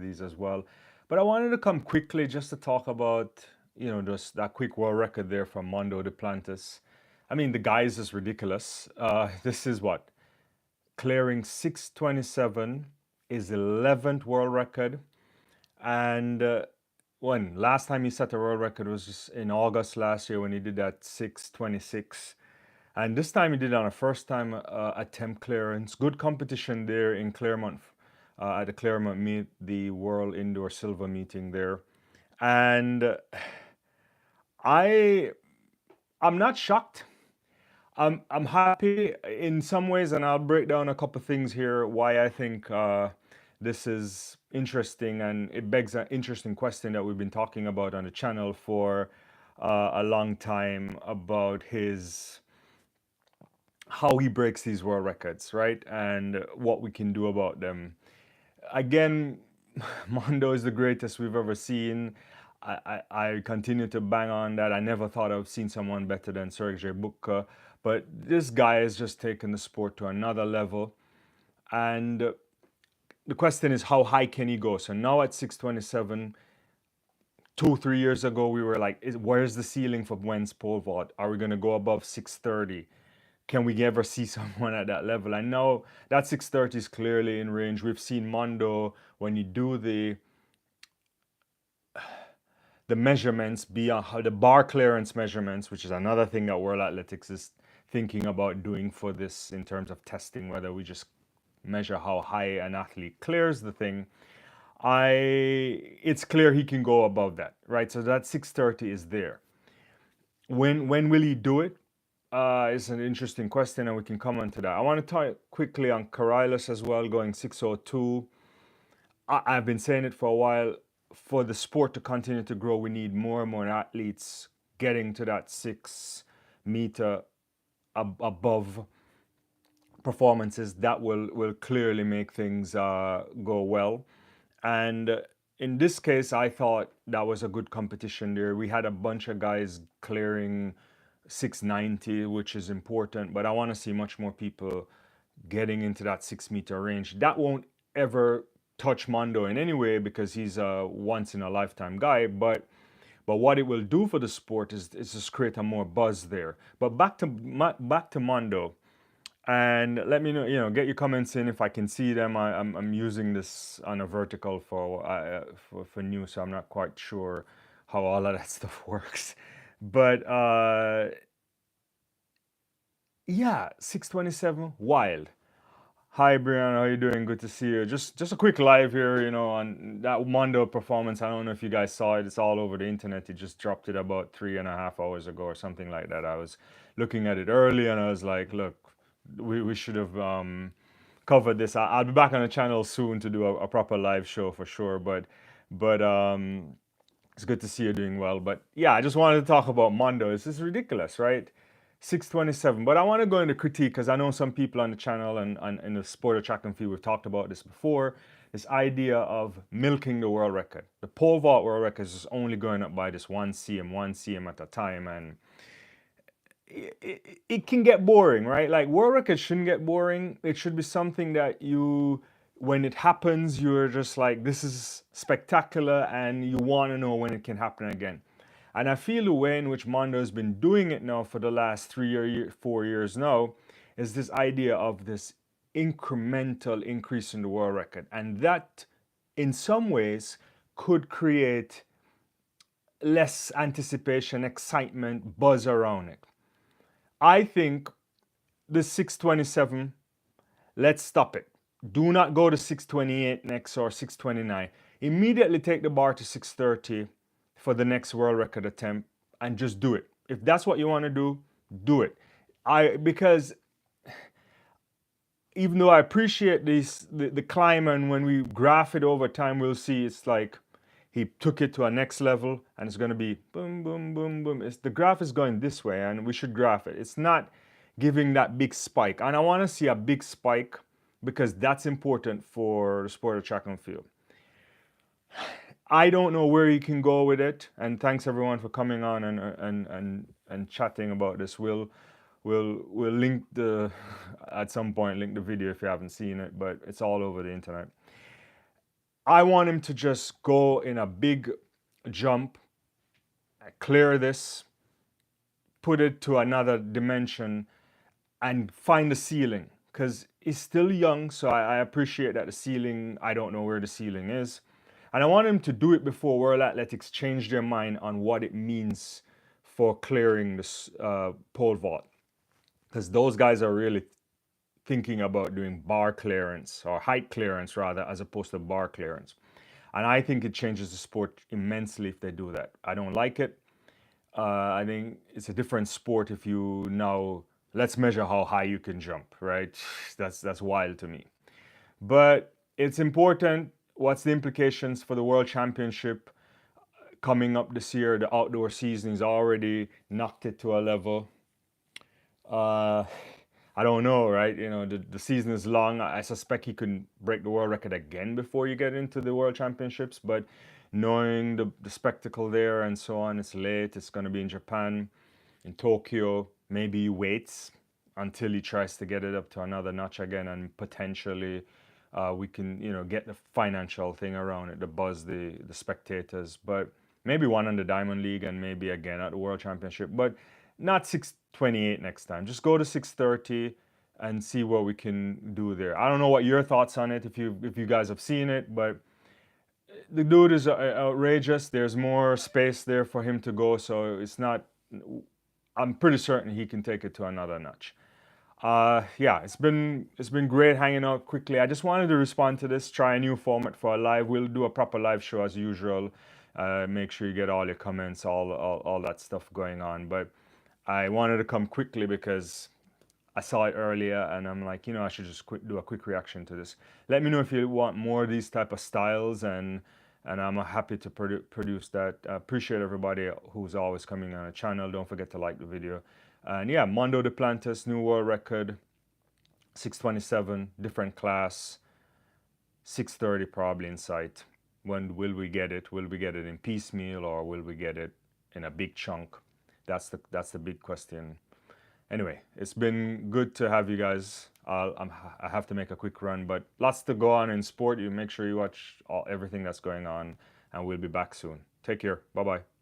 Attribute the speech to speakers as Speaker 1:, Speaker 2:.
Speaker 1: these as well. But I wanted to come quickly just to talk about, just that quick world record there from Mondo Duplantis. I mean, the guy is just ridiculous. This is what? Clearing 627 is 11th world record. And when last time he set a world record was just in August last year when he did that 626. And this time he did it on a first time attempt clearance. Good competition there in Claremont, at the Claremont meet, the World Indoor Silver meeting there. And I'm not shocked. I'm happy in some ways, and I'll break down a couple things here why I think this is interesting, and it begs an interesting question that we've been talking about on the channel for a long time about how he breaks these world records, right? And what we can do about them. Again, Mondo is the greatest we've ever seen. I continue to bang on that. I never thought I've seen someone better than Sergei Bubka, but this guy has just taken the sport to another level. And the question is, how high can he go? So now at 627, 2-3 years ago, we were like, where's the ceiling for men's pole vault? Are we going to go above 630? Can we ever see someone at that level? And now that 630 is clearly in range. We've seen Mondo, when you do the measurements beyond how the bar clearance measurements, which is another thing that World Athletics is thinking about doing for this in terms of testing, whether we just measure how high an athlete clears the thing. It's clear he can go above that, right? So that 630 is there. When will he do it? It's an interesting question, and we can come on to that. I want to talk quickly on Corylus as well, going 602. I've been saying it for a while. For the sport to continue to grow, we need more and more athletes getting to that 6 meter above performances. That will clearly make things go well. And in this case, I thought that was a good competition there. We had a bunch of guys clearing 690, which is important, but I want to see much more people getting into that 6 meter range. That won't ever touch Mondo in any way because he's a once in a lifetime guy, but what it will do for the sport is just create a more buzz there. But back to Mondo, and let me know, get your comments in if I can see them. I'm using this on a vertical for news, so I'm not quite sure how all of that stuff works. But yeah, 627, wild. Hi Brian, how you doing? Good to see you. Just a quick live here, on that Mondo performance. I don't know if you guys saw it. It's all over the internet. He just dropped it about 3.5 hours ago or something like that. I was looking at it early and I was like, look, we should have covered this. I'll be back on the channel soon to do a proper live show for sure. But it's good to see you doing well. But yeah, I just wanted to talk about Mondo. This is ridiculous, right? 627. But I want to go into critique because I know some people on the channel and in the sport of track and field, we've talked about this before. This idea of milking the world record. The pole vault world record is only going up by this 1 cm at a time, and it can get boring, right? Like, world records shouldn't get boring. It should be something that when it happens, you're just like, this is spectacular, and you want to know when it can happen again. And I feel the way in which Mondo has been doing it now for the last 3 or 4 years now is this idea of this incremental increase in the world record. And that, in some ways, could create less anticipation, excitement, buzz around it. I think the 627, let's stop it. Do not go to 628 next or 629. Immediately take the bar to 630 for the next world record attempt and just do it. If that's what you want to do it. Because even though I appreciate the climb, and when we graph it over time, we'll see it's like he took it to a next level and it's going to be boom, boom, boom, boom. The graph is going this way and we should graph it. It's not giving that big spike. And I want to see a big spike because that's important for the sport of track and field. I don't know where you can go with it, and thanks everyone for coming on and chatting about this. We'll link at some point link the video if you haven't seen it, but it's all over the internet. I want him to just go in a big jump, clear this, put it to another dimension, and find the ceiling. Because he's still young, so I appreciate that the ceiling, I don't know where the ceiling is. And I want him to do it before World Athletics change their mind on what it means for clearing this pole vault. Because those guys are really thinking about doing bar clearance, or height clearance rather, as opposed to bar clearance. And I think it changes the sport immensely if they do that. I don't like it. I think it's a different sport if you now, let's measure how high you can jump, right? That's wild to me. But it's important. What's the implications for the World Championship coming up this year? The outdoor season is already knocked it to a level. I don't know, right? You know, the season is long. I suspect he can break the world record again before you get into the World Championships. But knowing the spectacle there and so on, it's late. It's going to be in Japan, in Tokyo. Maybe he waits until he tries to get it up to another notch again, and potentially we can, you know, get the financial thing around it, the buzz, the spectators. But maybe one in the Diamond League and maybe again at the World Championship. But not 628 next time. Just go to 630 and see what we can do there. I don't know what your thoughts on it, if you guys have seen it, but the dude is outrageous. There's more space there for him to go, so it's not. I'm pretty certain he can take it to another notch. Yeah, it's been great hanging out quickly. I just wanted to respond to this, try a new format for a live. We'll do a proper live show as usual. Make sure you get all your comments, all that stuff going on. But I wanted to come quickly because I saw it earlier and I'm like, you know, I should just do a quick reaction to this. Let me know if you want more of these type of styles, and I'm happy to produce that. I appreciate everybody who's always coming on the channel. Don't forget to like the video. And yeah, Mondo Duplantis, new world record, 627, different class, 630 probably in sight. When will we get it? Will we get it in piecemeal, or will we get it in a big chunk? That's the big question. Anyway, it's been good to have you guys. I have to make a quick run, but lots to go on in sport. You make sure you watch everything that's going on, and we'll be back soon. Take care. Bye-bye.